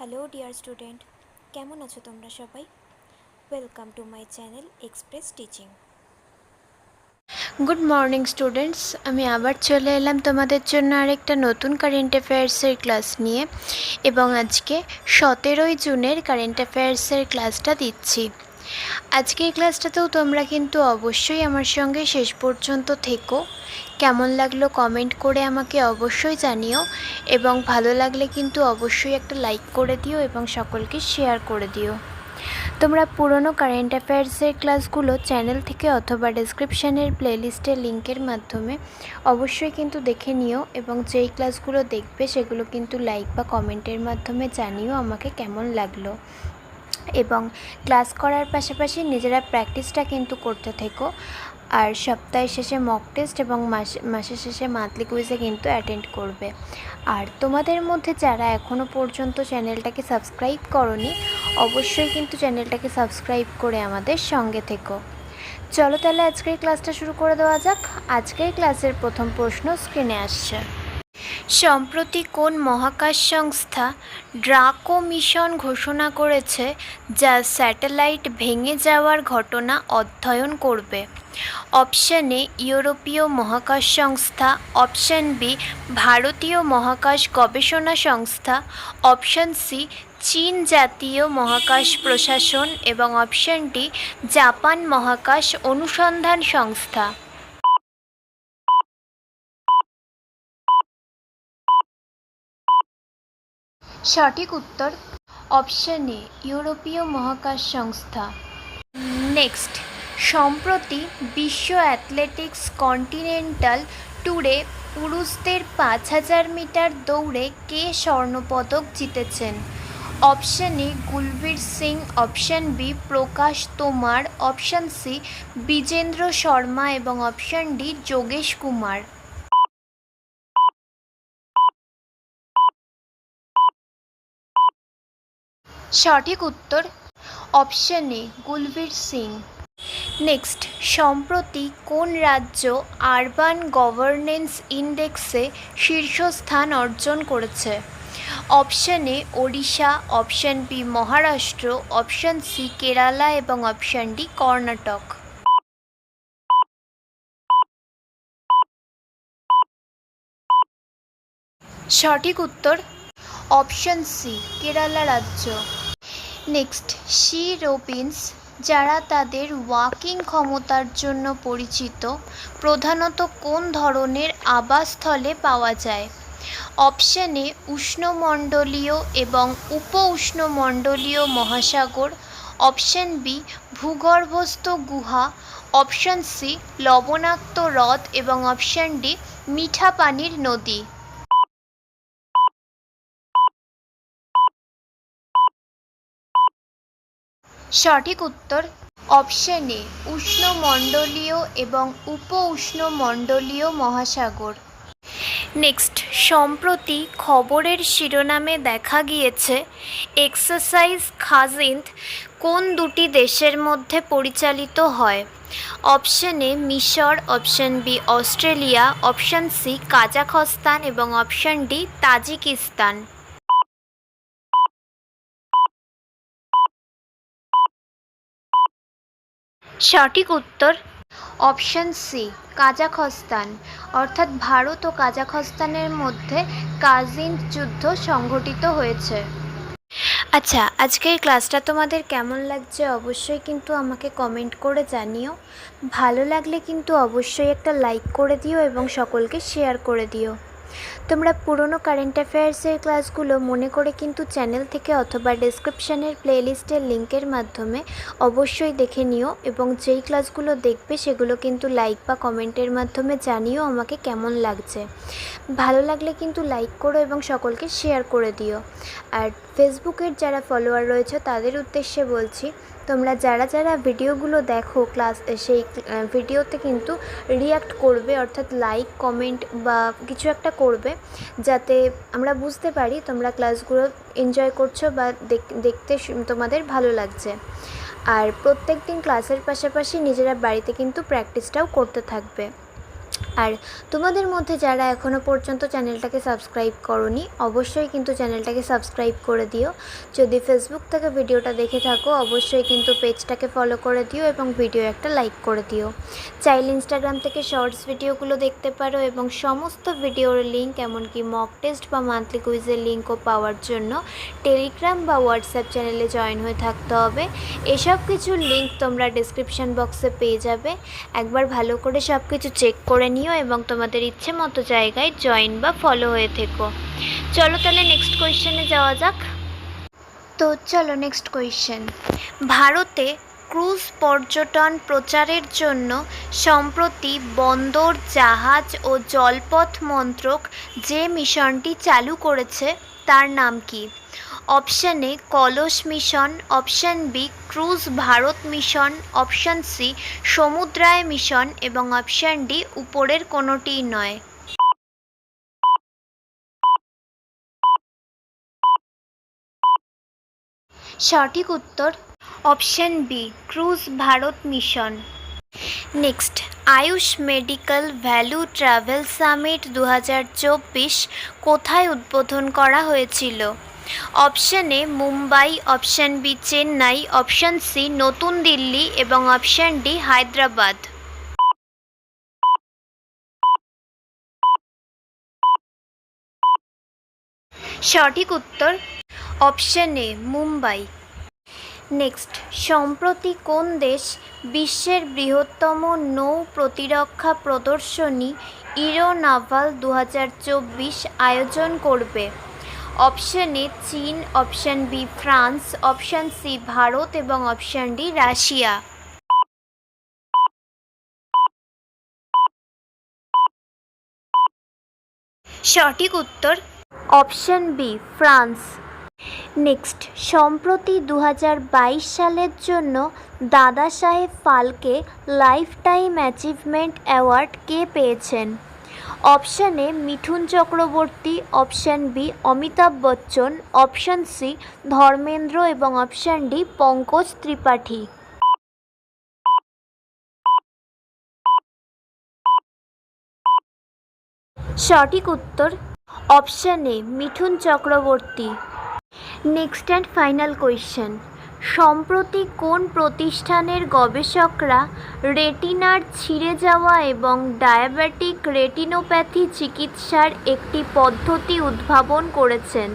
Hello dear student, কেমন আছো তোমরা সবাই? Welcome to my channel express teaching. Good morning students, আমি আবার চলে এলাম তোমাদের জন্য আরেকটা নতুন কারেন্ট অ্যাফেয়ার্সের ক্লাস নিয়ে এবং আজকে 17ই জুনের কারেন্ট অ্যাফেয়ার্সের ক্লাসটা দিচ্ছি। আজকে এই ক্লাসটাতেও তোমরা কিন্তু অবশ্যই আমার সঙ্গে শেষ পর্যন্ত থেকো। কেমন লাগলো কমেন্ট করে আমাকে অবশ্যই জানিও এবং ভালো লাগলে কিন্তু অবশ্যই একটা লাইক করে দিও এবং সকলকে শেয়ার করে দিও। তোমরা পুরনো কারেন্ট অ্যাফেয়ার্সের ক্লাসগুলো চ্যানেল থেকে অথবা ডেসক্রিপশানের প্লেলিস্টের লিঙ্কের মাধ্যমে অবশ্যই কিন্তু দেখে নিও এবং যেই ক্লাসগুলো দেখবে সেগুলো কিন্তু লাইক বা কমেন্টের মাধ্যমে জানিও আমাকে কেমন লাগলো। এবং ক্লাস করার পাশাপাশি নিজেরা প্র্যাকটিসটা কিন্তু করতে থেকো। আর সপ্তাহের শেষে মক টেস্ট এবং মাসের শেষে মান্থলি কুইজে কিন্তু অ্যাটেন্ড করবে। আর তোমাদের মধ্যে যারা এখনও পর্যন্ত চ্যানেলটাকে সাবস্ক্রাইব করোনি, অবশ্যই কিন্তু চ্যানেলটাকে সাবস্ক্রাইব করে আমাদের সঙ্গে থেকো। চলো তাহলে আজকের ক্লাসটা শুরু করে দেওয়া যাক। আজকের ক্লাসের প্রথম প্রশ্ন স্ক্রিনে আসছে। সম্প্রতি কোন মহাকাশ সংস্থা ড্রাকো মিশন ঘোষণা করেছে যা স্যাটেলাইট ভেঙে যাওয়ার ঘটনা অধ্যয়ন করবে? অপশান এ ইউরোপীয় মহাকাশ সংস্থা, অপশান বি ভারতীয় মহাকাশ গবেষণা সংস্থা, অপশান সি চীন জাতীয় মহাকাশ প্রশাসন এবং অপশান ডি জাপান মহাকাশ অনুসন্ধান সংস্থা। সঠিক উত্তর অপশান এ ইউরোপীয় মহাকাশ সংস্থা। নেক্সট, সম্প্রতি বিশ্ব অ্যাথলেটিক্স কন্টিনেন্টাল ট্যুরে পুরুষদের 5000 মিটার দৌড়ে কে স্বর্ণপদক জিতেছেন? Option A Gulveer Singh, option B Prakash Tomar, option C Vijender Sharma এবং অপশান ডি যোগেশ কুমার। সঠিক উত্তর option A Gulveer Singh. Next, সম্প্রতি কোন রাজ্য আরবান গভর্নেন্স ইন্ডেক্সে শীর্ষস্থান অর্জন করেছে? Option A Odisha, option B Maharashtra, option C Kerala এবং অপশান ডি কর্ণাটক। সঠিক উত্তর অপশান সি কেরালা রাজ্য। নেক্সট, সি রবিন্স যারা তাদের ওয়াকিং ক্ষমতার জন্য পরিচিত প্রধানত কোন ধরনের আবাসস্থলে পাওয়া যায়? অপশান এ উষ্ণমণ্ডলীয় এবং উপ উষ্ণমণ্ডলীয় মহাসাগর, অপশান বি ভূগর্ভস্থ গুহা, অপশান সি লবণাক্ত হ্রদ এবং অপশান ডি মিঠা পানির নদী। সঠিক উত্তর অপশান এ উষ্ণমণ্ডলীয় এবং উপ উষ্ণমণ্ডলীয় মহাসাগর। নেক্সট, সম্প্রতি খবরের শিরোনামে দেখা গিয়েছে এক্সারসাইজ খাজিন্দ কোন দুটি দেশের মধ্যে পরিচালিত হয়? অপশান এ মিশর, option B Australia, option C Kazakhstan এবং অপশান ডি তাজিকিস্তান। সঠিক উত্তর অপশান সি কাজাখস্তান, অর্থাৎ ভারত ও কাজাখস্তানের মধ্যে কাজিন্দ যুদ্ধ সংঘটিত হয়েছে। আচ্ছা, আজকের ক্লাসটা তোমাদের কেমন লাগছে অবশ্যই কিন্তু আমাকে কমেন্ট করে জানিও। ভালো লাগলে কিন্তু অবশ্যই একটা লাইক করে দিও এবং সকলকে শেয়ার করে দিও। তোমরা পুরনো কারেন্ট অ্যাফেয়ার্সের ক্লাসগুলো মনে করে কিন্তু চ্যানেল থেকে অথবা ডেসক্রিপশানের প্লেলিস্টের লিঙ্কের মাধ্যমে অবশ্যই দেখে নিও এবং যেই ক্লাসগুলো দেখবে সেগুলো কিন্তু লাইক বা কমেন্টের মাধ্যমে জানিও আমাকে কেমন লাগছে। ভালো লাগলে কিন্তু লাইক করো এবং সকলকে শেয়ার করে দিও। আর ফেসবুকের যারা ফলোয়ার রয়েছে তাদের উদ্দেশ্যে বলছি, তোমরা যারা যারা ভিডিওগুলো দেখো সেই ভিডিওতে কিন্তু রিঅ্যাক্ট করবে, অর্থাৎ লাইক কমেন্ট বা কিছু একটা করবে, যাতে আমরা বুঝতে পারি তোমরা ক্লাসগুলো এনজয় করছো বা দেখতে তোমাদের ভালো লাগছে। আর প্রত্যেক দিন ক্লাসের পাশাপাশি নিজেরা বাড়িতে কিন্তু প্র্যাকটিসটাও করতে থাকবে। আর তোমাদের মধ্যে যারা এখনও পর্যন্ত চ্যানেলটাকে সাবস্ক্রাইব করোনি অবশ্যই কিন্তু চ্যানেলটাকে সাবস্ক্রাইব করে দিও। যদি ফেসবুক থেকে ভিডিওটা দেখে থাকো অবশ্যই কিন্তু পেজটাকে ফলো করে দিও এবং ভিডিও একটা লাইক করে দিও। চাইলে ইনস্টাগ্রাম থেকে শর্টস ভিডিওগুলো দেখতে পারো এবং সমস্ত ভিডিওর লিঙ্ক এমনকি মক টেস্ট বা মান্থলি কুইজের লিঙ্কও পাওয়ার জন্য টেলিগ্রাম বা হোয়াটসঅ্যাপ চ্যানেলে জয়েন হয়ে থাকতে হবে। এসব কিছুর লিঙ্ক তোমরা ডিসক্রিপশান বক্সে পেয়ে যাবে। একবার ভালো করে সব কিছু চেক করে নিও এবং তোমাদের ইচ্ছে মতো জায়গায় জয়েন বা ফলো হয়ে থেকো। চলো তাহলে নেক্সট কোয়েশ্চেনে যাওয়া যাক। তো চলো নেক্সট কোয়েশ্চেন। ভারতে ক্রুজ পর্যটন প্রচারের জন্য সম্প্রতি বন্দর, জাহাজ ও জলপথ মন্ত্রক যে মিশনটি চালু করেছে তার নাম কি? Option A Kalash mission, option B cruise Bharat mission, option C Samudrayaan mission এবং অপশান ডি উপরের কোনোটিই নয়। সঠিক উত্তর option B cruise Bharat mission. Next, Ayush medical value travel summit 2024 কোথায় উদ্বোধন করা হয়েছিল? Option A Mumbai, option B Chennai, option C নতুন দিল্লি এবং অপশান ডি হায়দ্রাবাদ। সঠিক উত্তর অপশান এ মুম্বাই। নেক্সট, সম্প্রতি কোন দেশ বিশ্বের বৃহত্তম নৌ প্রতিরক্ষা প্রদর্শনী ইরো নাভাল 2024 আয়োজন করবে? অপশান এ চীন, option B France, option C Bharat এবং অপশান ডি রাশিয়া। সঠিক উত্তর অপশান বি ফ্রান্স। নেক্সট, সম্প্রতি 2022 সালের জন্য Dada Saheb Phalke lifetime achievement award কে পেয়েছেন? Option A Mithun Chakraborty, option B Amitabh Bachchan, option C Dharmendra এবং অপশান ডি পঙ্কজ ত্রিপাঠী। সঠিক উত্তর option A Mithun Chakraborty. Next and final question. সম্প্রতি কোন প্রতিষ্ঠানের গবেষকরা রেটিনার ছিঁড়ে যাওয়া এবং ডায়াবেটিক রেটিনোপ্যাথি চিকিৎসার একটি পদ্ধতি উদ্ভাবন করেছেন?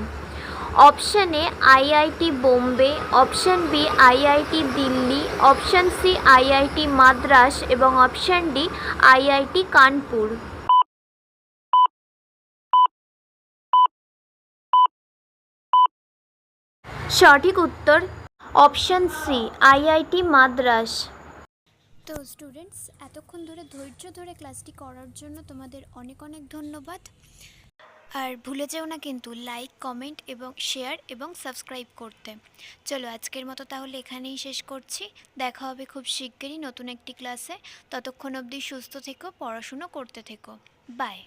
Option A IIT Bombay, option B IIT Delhi, option C IIT Madras এবং অপশান ডি আইআইটি কানপুর। সঠিক উত্তর অপশান সি আইআইটি মাদ্রাস। তো স্টুডেন্টস, এতক্ষণ ধরে ধৈর্য ধরে ক্লাসটি করার জন্য তোমাদের অনেক অনেক ধন্যবাদ। আর ভুলে যেও না কিন্তু লাইক, কমেন্ট এবং শেয়ার এবং সাবস্ক্রাইব করতে। চলো আজকের মতো তাহলে এখানেই শেষ করছি। দেখা হবে খুব শিগগিরই নতুন একটি ক্লাসে। ততক্ষণ অবধি সুস্থ থেকো, পড়াশুনো করতে থেকো। বাই।